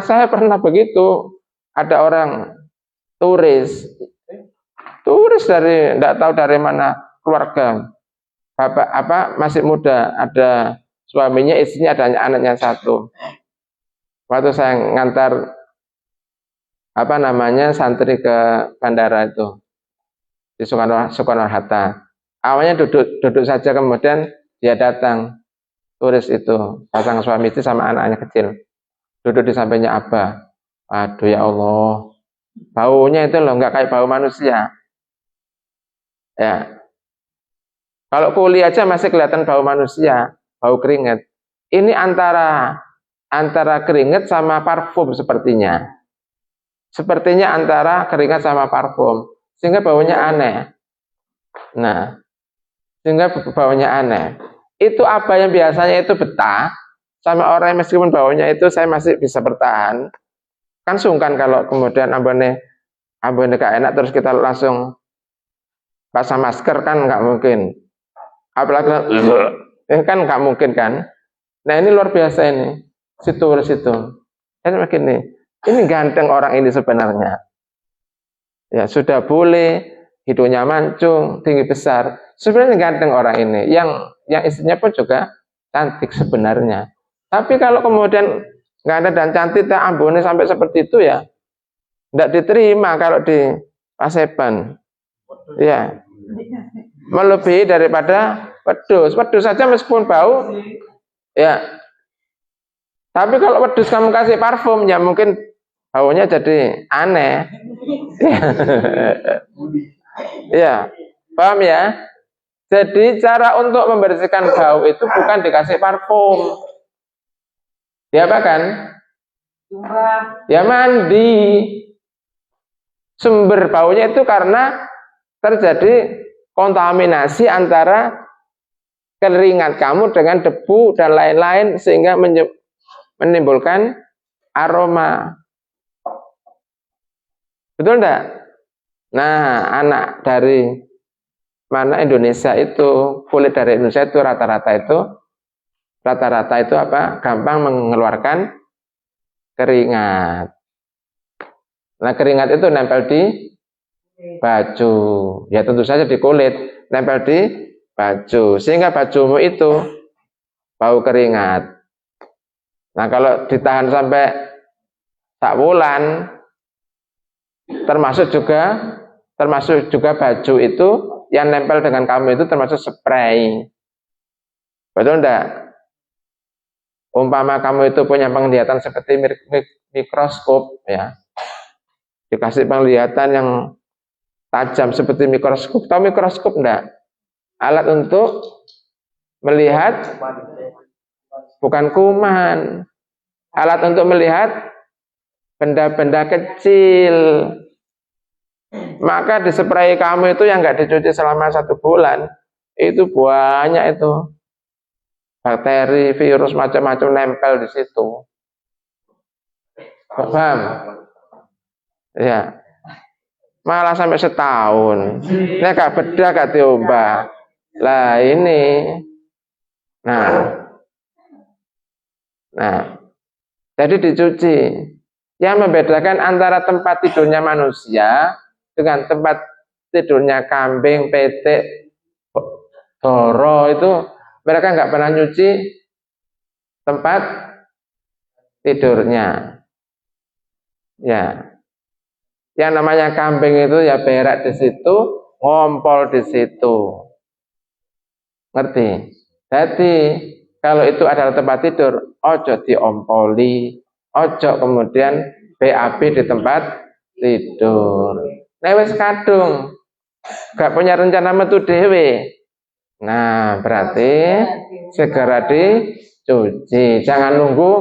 Saya pernah begitu. Ada orang turis dari enggak tahu dari mana keluarga. Bapak masih muda, ada suaminya, istrinya, ada anaknya 1. Waktu saya ngantar santri ke bandara itu di Soekarno-Hatta. Awalnya duduk saja, kemudian dia datang, turis itu, pasang suami istri sama anaknya kecil. Duduk di sampingnya Abah. Aduh ya Allah, baunya itu loh nggak kayak bau manusia. Ya, Kalau kuli aja masih kelihatan bau manusia, bau keringat. Ini antara keringat sama parfum sepertinya. Sepertinya antara keringat sama parfum, sehingga baunya aneh. Nah, sehingga baunya aneh. Itu apa yang biasanya itu betah, sama orang yang meskipun baunya itu saya masih bisa bertahan. Kan sungkan kalau kemudian ambone gak enak terus kita langsung pasang masker, kan nggak mungkin. Apalagi kan nggak mungkin kan. Nah ini luar biasa ini, situ. Ini begini, ini ganteng orang ini sebenarnya. Ya sudah boleh, hidungnya mancung, tinggi besar. Sebenarnya ganteng orang ini. Yang istrinya pun juga cantik sebenarnya. Tapi kalau kemudian nggak ada dan cantik, tak ambone sampai seperti itu ya, tidak diterima kalau di Paseban. Ya, melebihi daripada wedhus. Wedhus saja meskipun bau, ya. Tapi kalau wedhus kamu kasih parfum, ya mungkin baunya jadi aneh. Ya, paham ya? Jadi cara untuk membersihkan bau itu bukan dikasih parfum. Ya apa kan? Ya mandi. Sumber baunya itu karena terjadi kontaminasi antara keringat kamu dengan debu dan lain-lain sehingga menimbulkan aroma. Betul enggak? Nah, anak dari mana Indonesia itu, kulit dari Indonesia itu rata-rata itu apa? Gampang mengeluarkan keringat. Nah, keringat itu nempel di baju. Ya tentu saja di kulit, nempel di baju. Sehingga bajumu itu bau keringat. Nah, kalau ditahan sampai sak bulan, termasuk juga baju itu yang nempel dengan kamu itu termasuk spray. Betul enggak? Umpama kamu itu punya penglihatan seperti mikroskop, ya, dikasih penglihatan yang tajam seperti mikroskop. Tahu mikroskop enggak? Alat untuk melihat, bukan kuman. Alat untuk melihat benda-benda kecil. Maka di spray kamu itu yang enggak dicuci selama 1 bulan, itu banyak itu bakteri, virus, macam-macam nempel di situ. Paham? Ya. Malah sampai setahun. Ini gak beda, gak diombah. Lah ini. Nah. Jadi dicuci. Yang membedakan antara tempat tidurnya manusia dengan tempat tidurnya kambing, petek, doro itu, mereka nggak pernah nyuci tempat tidurnya. Ya, yang namanya kambing itu ya berak di situ, ngompol di situ. Ngerti? Jadi kalau itu adalah tempat tidur, ojo diompoli, ojo kemudian BAB di tempat tidur. Nah wis kadung, gak punya rencana metu dhewe. Nah, berarti segera dicuci. Jangan nunggu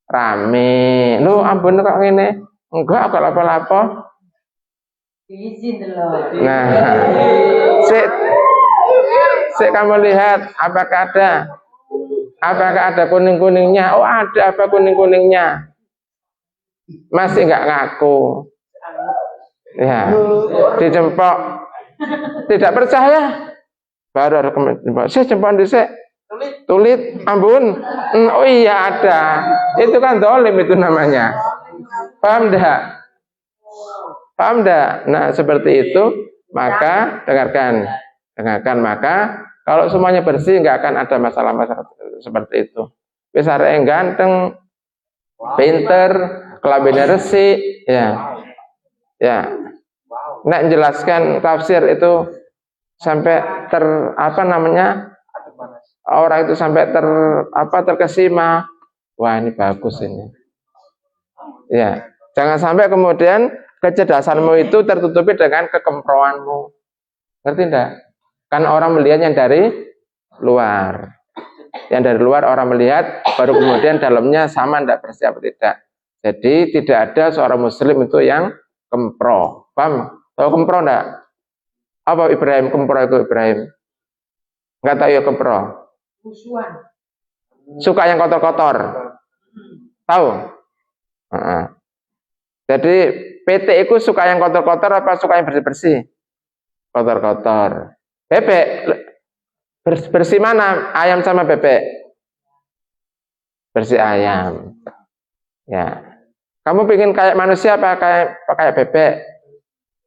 rame. Lu ampun kok ngene. Enggak kok apa-apa. Izin loh. Nah, sik kamu lihat apakah ada kuning-kuningnya. Oh, ada apa kuning-kuningnya. Masih enggak ngaku. Ya, dijempok. Tidak percaya. Baru ada jempol. Saya jempol dhisik. Tulit, ambun. Oh iya ada. Itu kan dolim itu namanya. Paham dah? Paham dah? Nah seperti itu. Maka dengarkan. Maka kalau semuanya bersih nggak akan ada masalah-masalah seperti itu. Bisa yang ganteng, pinter, kelaminnya resik, ya. Nek jelaskan tafsir itu sampai orang itu sampai terkesima. Wah ini bagus ini. Ya, jangan sampai kemudian kecerdasanmu itu tertutupi dengan kekemproanmu. Ngerti enggak? Kan orang melihat yang dari luar. Yang dari luar orang melihat, baru kemudian dalamnya sama tidak bersih apa tidak. Jadi tidak ada seorang muslim itu yang kempro. Paham? Tahu kempro enggak? Apa Ibrahim kempro itu Ibrahim? Enggak tahu ya kempro. Suka yang kotor-kotor. Tahu? Jadi PT itu suka yang kotor-kotor apa suka yang bersih-bersih? Kotor-kotor. Bebek bersih mana? Ayam sama bebek? Bersih ayam. Ya. Kamu pengen kayak manusia apa kayak bebek?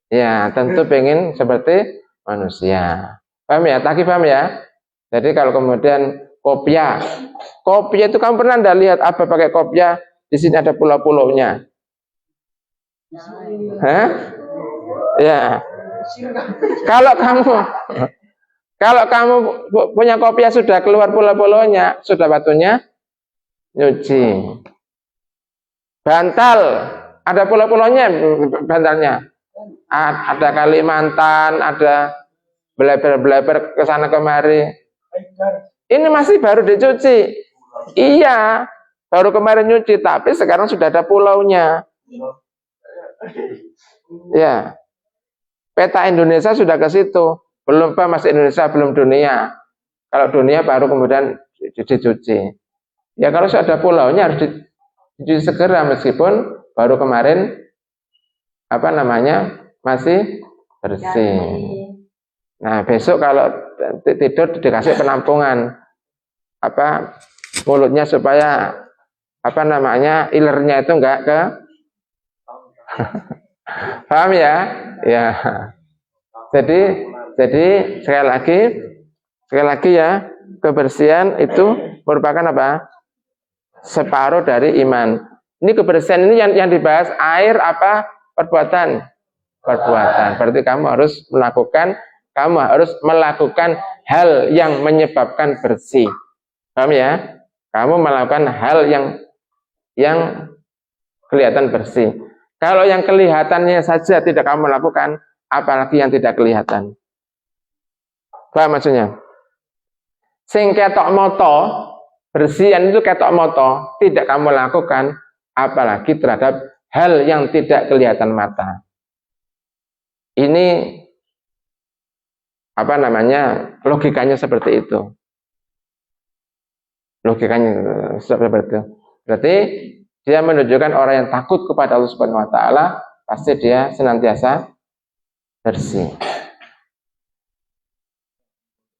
Ya, tentu pengen seperti manusia. Paham ya? Taki paham ya? Jadi kalau kemudian kopia itu kamu pernah enggak lihat apa pakai kopia? Di sini ada pulau-pulaunya. Hah? Ya. Kalau kamu punya kopia sudah keluar pulau-pulaunya, sudah batunya nyuci. Bantal, ada pulau-pulaunya bantalnya. Ada Kalimantan, ada beleber-beleber ke sana kemari. Ini masih baru dicuci. Iya, baru kemarin nyuci, tapi sekarang sudah ada pulaunya. Ya. Peta Indonesia sudah ke situ. Belum masih Indonesia, belum dunia. Kalau dunia baru kemudian dicuci. Ya kalau sudah ada pulaunya harus dicuci segera meskipun baru kemarin masih bersih. Nah besok kalau tidur dikasih penampungan mulutnya supaya ilernya itu enggak ke paham ya? Ya. Jadi sekali lagi ya, kebersihan itu merupakan apa? Separuh dari iman. Ini kebersihan ini yang dibahas air apa? Perbuatan. Berarti kamu harus melakukan hal yang menyebabkan bersih. Paham ya? Kamu melakukan hal yang kelihatan bersih. Kalau yang kelihatannya saja tidak kamu lakukan, apalagi yang tidak kelihatan. Paham maksudnya? Sing ketok moto, bersihan itu ketok moto, tidak kamu lakukan, apalagi terhadap hal yang tidak kelihatan mata. Ini logikanya seperti itu. Logikanya seperti itu. Berarti dia menunjukkan orang yang takut kepada Allah Subhanahu wa taala, pasti dia senantiasa bersih.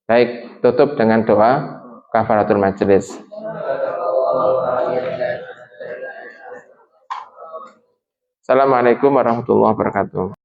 Baik, tutup dengan doa kafaratul majelis. Assalamualaikum warahmatullahi wabarakatuh.